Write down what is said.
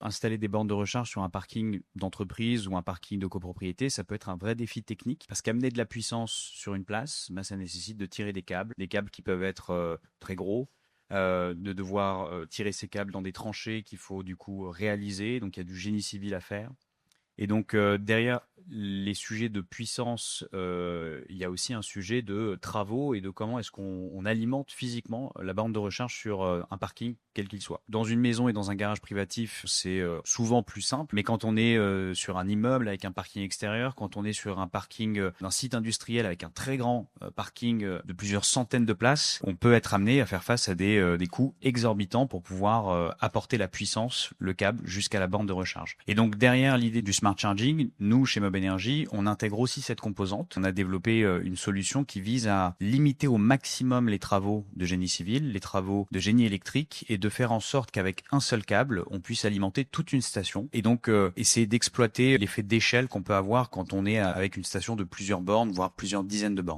Installer des bornes de recharge sur un parking d'entreprise ou un parking de copropriété, ça peut être un vrai défi technique parce qu'amener de la puissance sur une place, ben, ça nécessite de tirer des câbles qui peuvent être très gros, de devoir tirer ces câbles dans des tranchées qu'il faut du coup réaliser. Donc il y a du génie civil à faire. Et donc, derrière les sujets de puissance, il y a aussi un sujet de travaux et de comment est-ce qu'on alimente physiquement la borne de recharge sur un parking, quel qu'il soit. Dans une maison et dans un garage privatif, c'est souvent plus simple, mais quand on est sur un immeuble avec un parking extérieur, quand on est sur un parking d'un site industriel avec un très grand parking de plusieurs centaines de places, on peut être amené à faire face à des coûts exorbitants pour pouvoir apporter la puissance, le câble, jusqu'à la borne de recharge. Et donc, derrière l'idée du smart charging, nous, chez Mob Energy, on intègre aussi cette composante. On a développé une solution qui vise à limiter au maximum les travaux de génie civil, les travaux de génie électrique, et de faire en sorte qu'avec un seul câble, on puisse alimenter toute une station. Et donc, essayer d'exploiter l'effet d'échelle qu'on peut avoir quand on est avec une station de plusieurs bornes, voire plusieurs dizaines de bornes.